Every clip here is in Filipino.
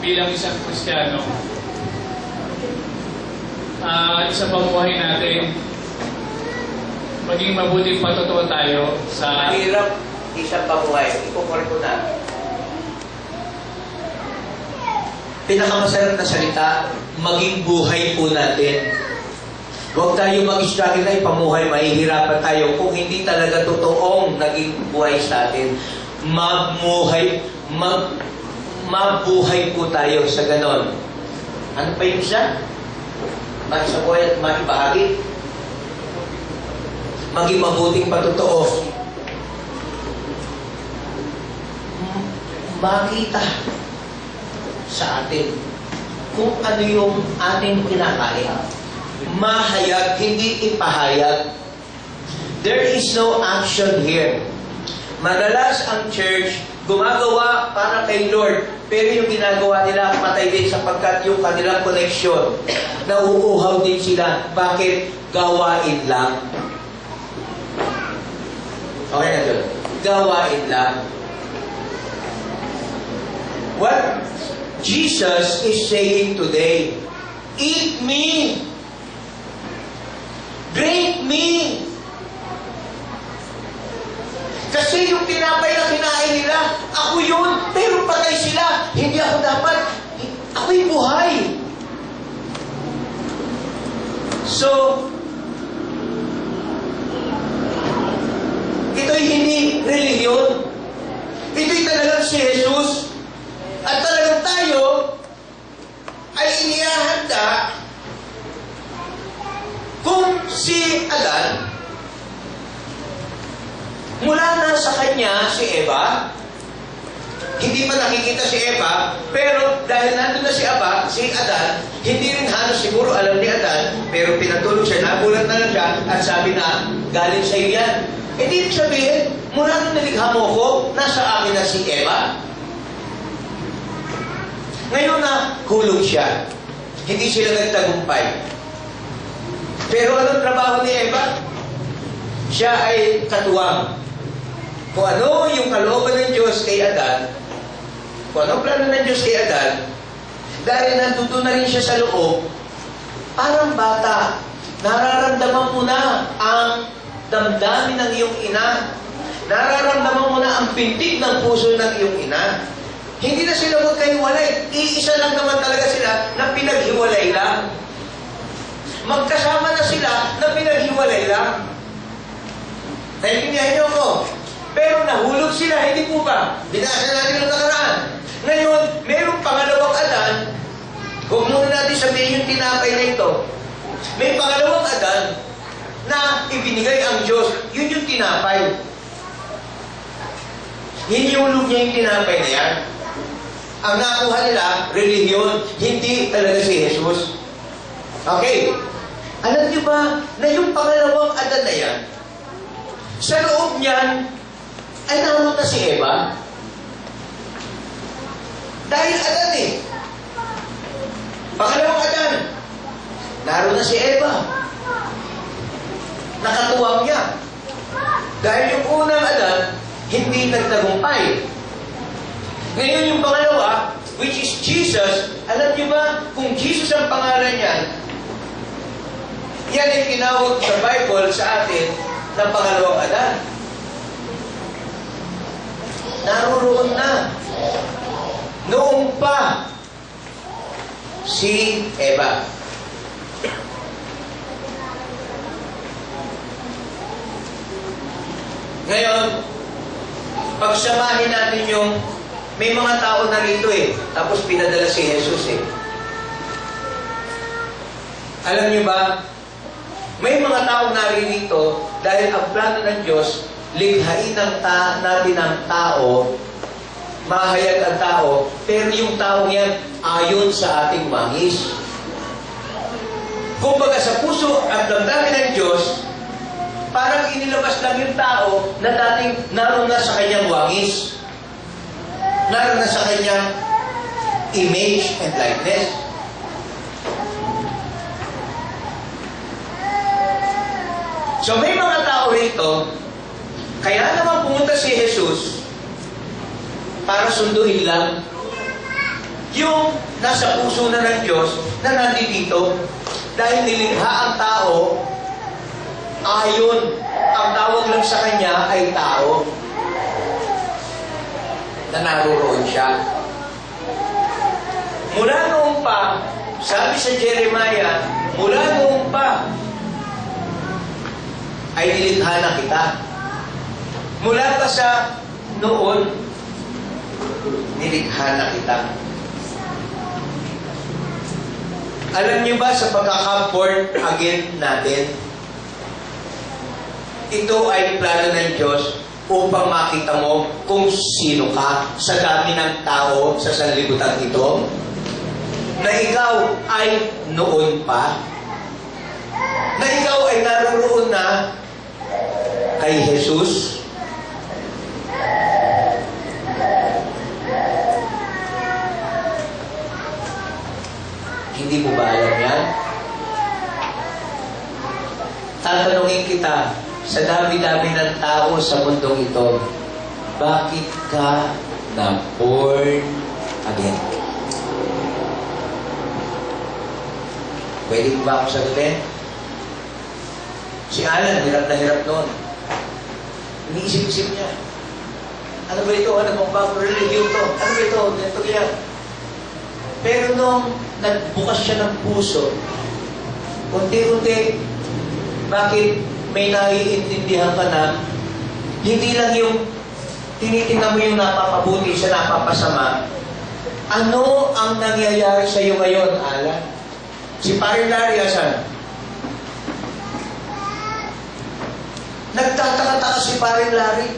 bilang isang Kristiyano, sa pamuhay natin, maging mabuting patutuo tayo sa... Mahirap isang pamuhay. Ikukulit ko na. Pinakamasarap na salita, maging buhay po natin. Huwag tayo mag-struggle na ipamuhay, mahihirapan tayo kung hindi talaga totoong naging buhay sa atin. Mabuhay po tayo sa ganon. Ano pa yung isa? Sa buhay at makibahagi. Maging mabuting patotoo. Makita sa atin kung ano yung ating kinakaya. Mahayag, hindi ipahayag. There is no action here. Madalas ang church gumagawa para kay Lord, pero yung ginagawa nila patay din sapagkat yung kanilang connection, nauuhaw din sila. Bakit? Gawain lang. Okay na doon. Gawain lang. What Jesus is saying today, eat me. Drink me. Kasi yung tinapay na kinain nila, ako yun, pero patay sila. Hindi ako dapat. Ako'y buhay. So, ito'y hindi relihiyon. Ito'y talagang si Jesus. At talagang tayo ay inihahanda kung si Adan, mula na sa kanya si Eva, hindi pa nakikita si Eva, pero dahil nandun na si Adan, hindi rin halos siguro alam ni Adan, pero pinatulog siya, nagulat na lang siya, at sabi na, galing sa iyo yan. E di sabihin, mula nung naligha mo ko, nasa akin na si Eva. Ngayon na hulog siya, hindi sila nagtagumpay. Pero anong trabaho ni Eva? Siya ay katuwang. Kung ano yung kalooban ng Diyos kay Adan, kung anong plano ng Diyos kay Adan, dahil nanduto na rin siya sa loob, parang bata, nararamdaman mo na ang damdamin ng iyong ina, nararamdaman mo na ang pintig ng puso ng iyong ina. Hindi na sila magkahiwalay. Iisa lang naman talaga sila na pinaghiwalay lang. Magkasama na sila na pinaghiwalay lang. Naintindihan niyo ako? Pero nahulog sila, hindi po ba? Binasa natin ang nakaraan. Ngayon, mayroong pangalawang Adan. Huwag muna natin sabihin yung tinapay na ito. May pangalawang Adan na ibinigay ang Diyos. Yun yung tinapay. Hinihulog niya yung tinapay na yan. Ang nakuha nila, relihiyon, hindi talaga si Jesus. Okay. Alam niyo ba na yung pangalawang Adan na yan, sa loob niyan, ay naroon na si Eva? Dahil Adan eh. Pangalawang Adan, naroon na si Eva. Nakatuwang niya. Dahil yung unang Adan, hindi nagtagumpay. Ngayon yung pangalawa, which is Jesus, alam niyo ba, kung Jesus ang pangalan niyan, yan ay tinawag sa Bible sa atin ng pangalawang Adan. Naroon na. Noong pa si Eva. Ngayon, pagsamahin natin yung may mga tao na rito tapos pinadala si Jesus Alam niyo ba, may mga tao naririto dahil ang plano ng Diyos, likhain natin ang tao, mahayag ang tao, pero yung taong yan ayon sa ating wangis. Kumbaga sa puso at damdamin ng Diyos, parang inilabas lang yung tao na dating naroon na sa kanyang wangis. Naroon na sa kanyang image and likeness. So may mga tao rito, kaya naman pumunta si Jesus para sunduin lang. yung nasa puso na ng Diyos na nandito dahil nilikha ang tao ayon. Ang tawag lang sa kanya ay tao na naroon siya. Mula noong pa, sabi sa Jeremiah, mula noong pa ay nilikha na kita. Mula pa sa noon, nilikha na kita. Alam niyo ba sa pagkaka-born again natin, ito ay plano ng Diyos upang makita mo kung sino ka sa dami ng tao sa sanlibutan ito, na ikaw ay noon pa, na ikaw ay naroon na kay Jesus. Hindi mo ba alam yan? Tatanungin kita, sa dami-dami ng tao sa mundong ito, bakit ka na-born again? Pwede ba ako sagutin? Si Alan, hirap na hirap noon. Iniisip-isip niya. Ano ba ito? Ano bang bagong religion to? Ano ba ito? Ganito kaya. Pero nung nagbukas siya ng puso, unti-unti, bakit may naiintindihan ka na, hindi lang yung tinitingnan mo yung napapabuti sa napapasama. Ano ang nangyayari sa iyo ngayon, Alan? Si Paring Larry, asan? Nagtataka-taka si Paring Larry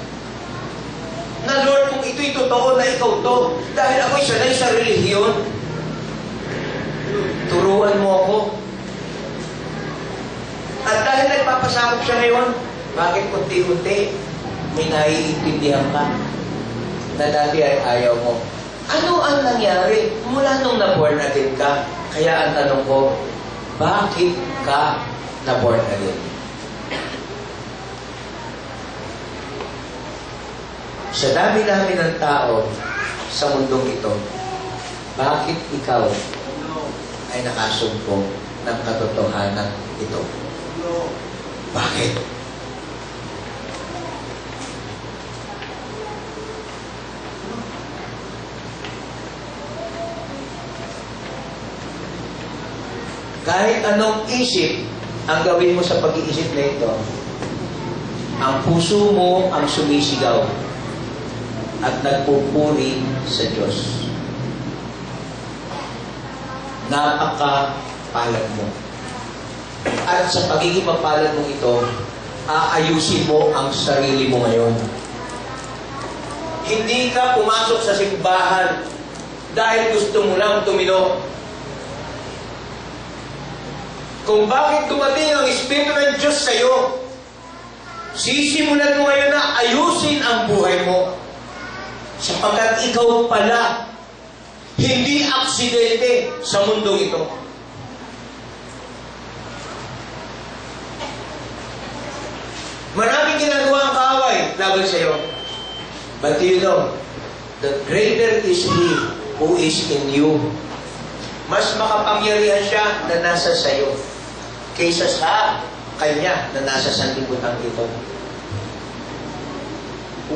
na, Lord, kung ito'y totoo na ikaw to, dahil ako'y sanay sa relihiyon, turuan mo ako. At dahil nagpapasakop siya ngayon, bakit unti-unti may naiintindihan ka na dati ay ayaw mo? Ano ang nangyari mula nung na-born again ka? Kaya ang tanong ko, bakit ka na-born again? Sa dami-dami ng tao sa mundong ito, bakit ikaw ay nakasumpong ng katotohanan ito? Bakit? Kahit anong isip ang gawin mo sa pag-iisip na ito, ang puso mo ang sumisigaw at nagpupuri sa Diyos. Napakapalad mo. At sa pagiging mapalad mo ito, aayusin mo ang sarili mo ngayon. Hindi ka pumasok sa simbahan dahil gusto mo lang tumino. Kung bakit dumating ang Espiritu ng Diyos sa iyo, sisimulan mo ngayon na ayusin ang buhay mo. Sapagkat ikaw pala, hindi aksidente sa mundong ito. Maraming ginagawa ang kaaway laban sa iyo. But you know, the greater is He who is in you. Mas makapangyarihan siya na nasa sa iyo kaysa sa kanya na nasa sanlibutan ito.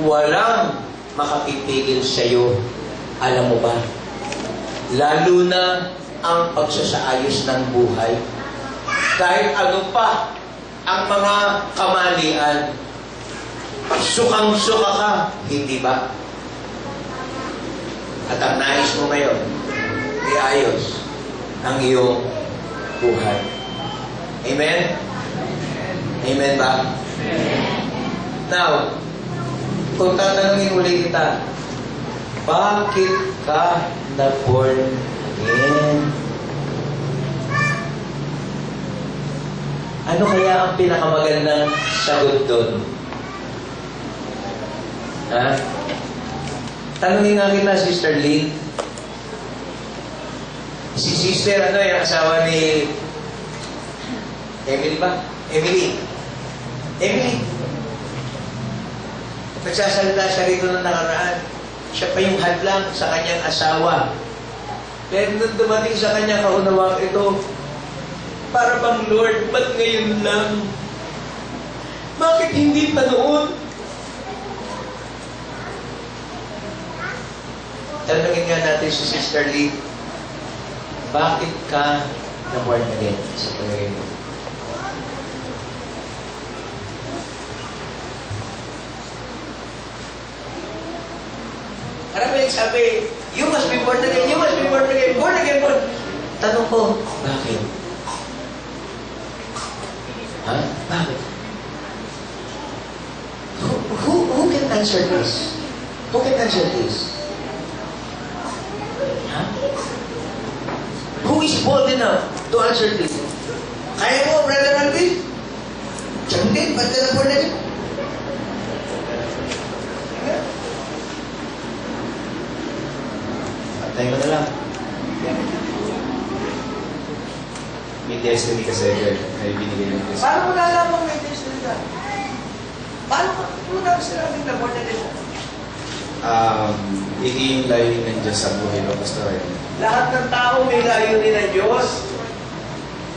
Walang makapipigil sa iyo. Alam mo ba? Lalo na ang pagsasaayos ng buhay. Kahit ano pa ang mga kamalian, sukang-suka ka, hindi ba? At ang nais mo ngayon, iayos ang iyong buhay. Amen? Amen ba? Now, kung tatanungin uli kita, bakit ka na-born again? Ano kaya ang pinakamagandang sagot doon? Ha? Tanungin nga kita, Sister Lee. Si Sister, ano yung asawa ni Emily ba? Emily. Nagsasalita siya rito ng nakaraan. Siya pa yung hadlang sa kanyang asawa Pero nung dumating sa kanya kaunawang ito, para bang, Lord, ba't ngayon lang? Bakit hindi pa noon? Tanungin nga natin si Sister Lee, bakit ka na-born again sa palagay mo? Marami nagsabi, you must be born again, you must be born again, born again, born. Tanong ko, bakit? Ha? Bakit? Who can answer this? Who can answer this? Ha? Who is bold enough to answer this? Kaya mo, Brother Alvin? Diyan din, ba't ka na born again? Patay mo na lang. May destiny kasi ay binigay ng Diyos. Paano mo nalaman may destiny ka? Paano mo na sinabing na born again? Ito yung layunin ng Diyos sa buhay mo, Pastor. Lahat ng tao may layunin ng Diyos.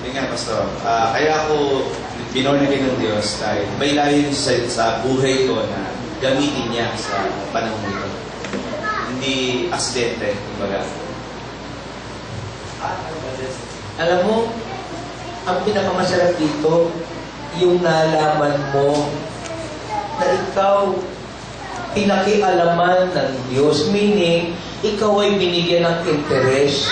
Yun nga, Pastor. Kaya ako binornigay ng Diyos dahil may layunin sa buhay ko na gamitin niya sa panahon ito. Hindi aksidente, kumbaga. Alam mo, ang pinakamasarap dito, yung nalaman mo na ikaw pinakialaman ng Diyos. Meaning, ikaw ay binigyan ng interes.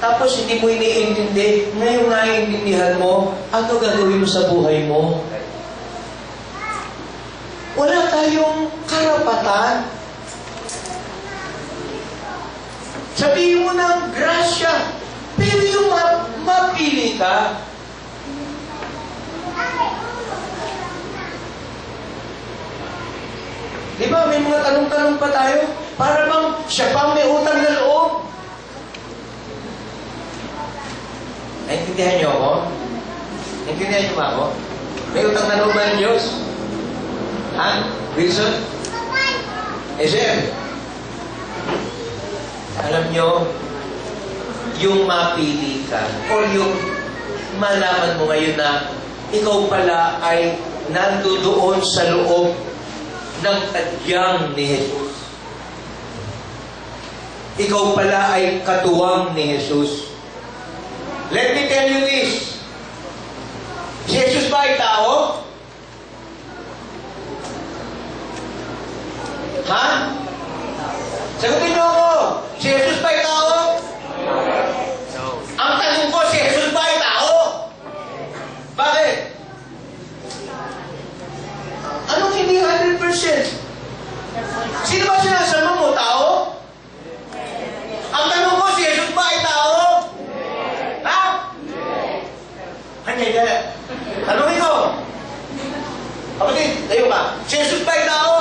Tapos hindi mo iniintindi. Ngayon naiintindihan mo, ano gagawin mo sa buhay mo? Wala tayong karapatan. Sabihin mo ng grasya. Pero yung mapili ka, di ba, may mga tanong-tanong pa tayo? Para bang siya pang may utang na loob? Naintindihan niyo ako? Naintindihan niyo ba ako? May utang na loob ba ng Diyos? Ha? Wilson? Sir? Alam niyo, yung mapili ka, o yung malaman mo ngayon na ikaw pala ay nandoon sa loob ng tadyang ni Jesus. Ikaw pala ay katuwang ni Jesus. Let me tell you this. Si Jesus ba ay tao? Ha? Sagutin niyo ako. Si Jesus ba ay tao? Ang tanong ko, si Jesus ba ay tao? Bakit? Anong hindi 100%? Sino ba sinasama mo? Tao? Ang tanong ko, si Jesus ba ay tao? Ha? Hanya yan. Tanongin ko. Kapatid, tayo ka. Si Jesus ba ay tao?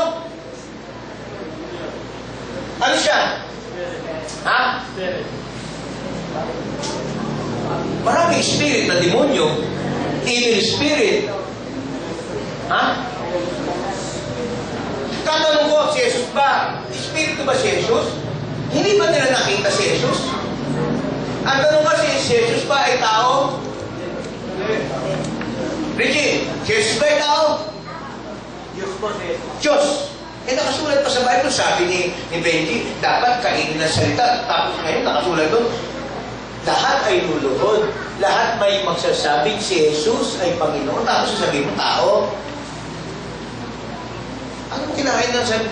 Ano siya? Ha? Maraming spirit na demonyo. Evil spirit. Ha? Tatanong ko, si Jesus ba? Espiritu ba si Jesus? Hindi ba nila nakita si Jesus? Ang tanong ko, si Jesus ba ay tao? Richie, si Jesus ba ay tao? Diyos po, sir. Diyos. Eh, nakasulat pa sa Bible, sabi ni Benji, dapat kainin ng salita. Tapos ngayon, nakasulat doon, lahat ay luluhod. Lahat may magsasabing si Jesus ay Panginoon. Tapos sasabihin mo, tao. Anong kinain ng sabi?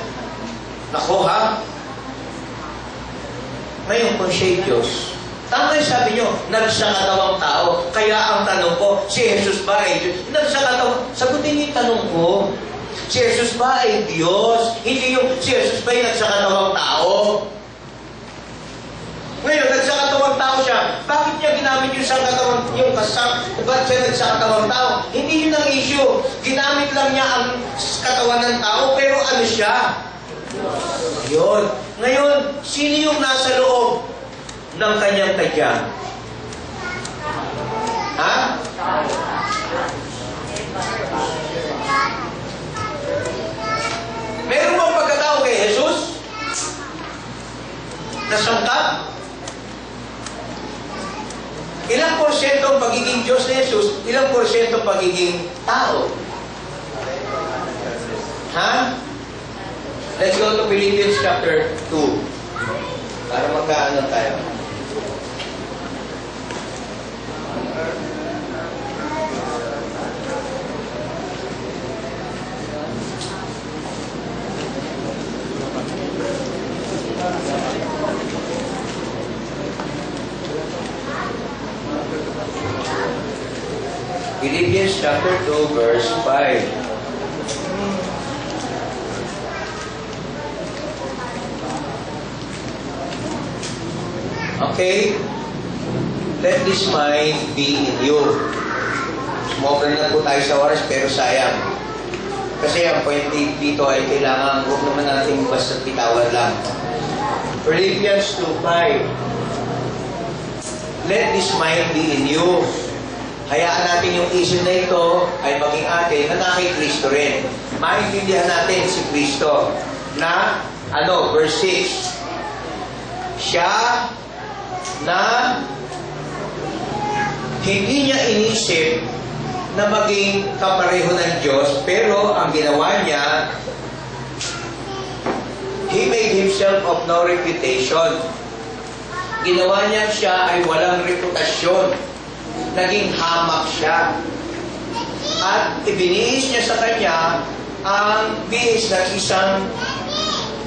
Nako ha? Ngayon kung siya'y Diyos, tama yung sabi nyo, nagsakatawang tao. Kaya ang tanong ko, si Jesus ba ay Diyos? Nagsakatawang, sagutin niyo yung tanong ko. Si Jesus ba ay Diyos? Hindi yung si Jesus ba ay nagsakatawang tao? Ngayon, nagsakatawang tao siya. Bakit niya ginamit yung sakatawang, yung kasam? Ba't siya nagsakatawang tao? Hindi yun ang issue. Ginamit lang niya ang katawan ng tao, pero ano siya? Yun. Ngayon, sino yung nasa loob ng kanyang tadya? Ha? Meron bang pagkatao kay Jesus? Nasangkap? porsyento ang pagiging Diyos ni Jesus, ilang porsyento pagiging tao? Ha? Let's go to Philippians chapter 2. Para magkaano tayo. Philippians chapter 2 verse 5. Okay? Let this mind be in you. Sumobra na po tayo sa oras pero sayang. Kasi ang point dito ay kailangan huwag naman natin basta pitawan lang. Philippians 2:5. Let this mind be in you. Hayaan natin yung isip na ito ay maging atin na naki Kristo rin. Maintindihan natin si Kristo na, verse 6. Siya na hindi niya inisip na maging kapareho ng Diyos, pero ang ginawa niya, He made Himself of no reputation. Ginawa niya siya ay walang reputasyon. Naging hamak siya. At ibinihis niya sa kanya ang bihis ng isang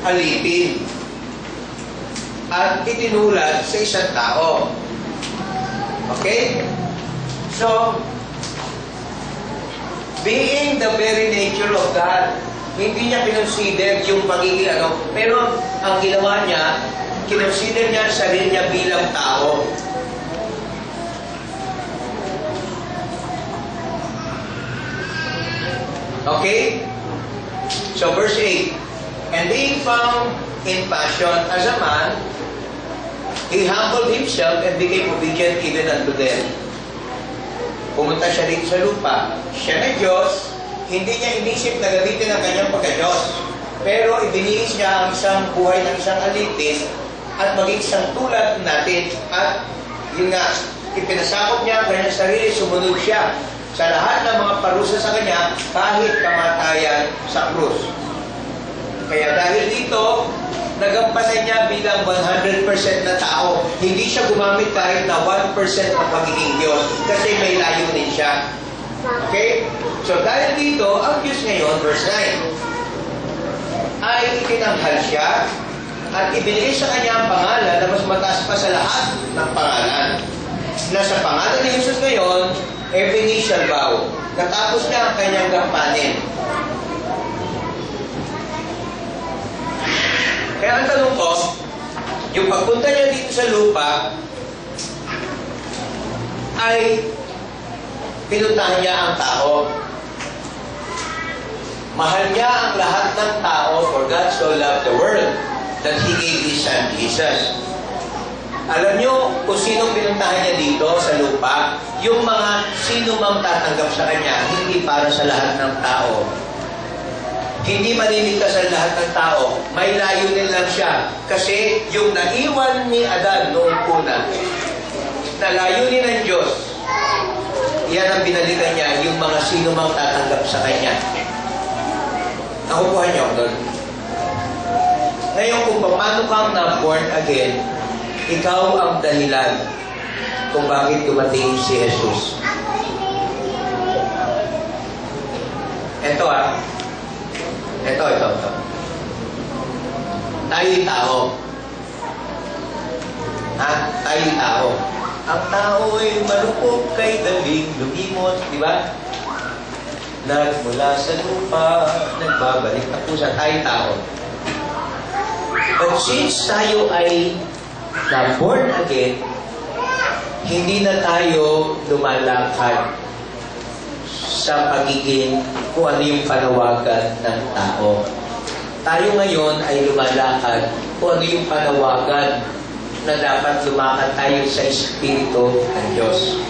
alipin. At itinulad sa isang tao. Okay? So, being the very nature of God, hindi niya kinonsider yung pagiging pero ang ginawa niya, kinonsider niya sarili niya bilang tao. Okay? So, verse 8. And being found in passion as a man, He humbled Himself and became obedient even unto death. Pumunta siya dito sa lupa. Siya na Diyos, hindi niya inisip na gamitin ang kanyang pagka-Diyos. Pero ibinihis niya ang isang buhay ng isang alipin at maging isang tulad natin. At yun nga, ipinasakop niya ang kanyang sarili, sumunod siya sa lahat ng mga parusa sa kanya kahit kamatayan sa krus. Kaya dahil dito, nagampanan niya bilang 100% na tao. Hindi siya gumamit kahit na 1% ng pagiging Diyos kasi may layunin siya. Okay? So dahil dito, ang Diyos ngayon, verse 9, ay itinanghal siya at ibinigay sa kanya ang pangalan na mas mataas pa sa lahat ng pangalan. Na sa pangalan ni Jesus ngayon, every knee shall bow. Natapos niya ang kanyang gampanin. Kaya ang tanong ko, yung pagpunta niya dito sa lupa, ay pinuntahan niya ang tao. Mahal niya ang lahat ng tao, for God so loved the world that He gave His Son Jesus. Alam niyo kung sino pinuntahan niya dito sa lupa? Yung mga sino mang tatanggap sa Kanya, hindi para sa lahat ng tao. Hindi maliligtas ang lahat ng tao. May layunin lang siya. Kasi yung naiwan ni Adan noong una, na layunin ng Diyos, yan ang binalikan niya, yung mga sino mang tatanggap sa Kanya. Nakukuha niyo doon. Ngayon, kung paano kang na-born again, ikaw ang dahilan kung bakit dumating si Jesus. Ito. Tayo'y tao. Tayo'y tao. Ang tao ay malupok kay daling lumimot, di ba? Nagmula sa lupa, nagbabalik na po sa tayo'y tao. But since tayo ay na-born again, hindi na tayo lumalakad sa pagiging kung ano yung panawagan ng tao. Tayo ngayon ay lumalakad kung ano yung panawagan na dapat lumakad tayo sa Espiritu ng Diyos.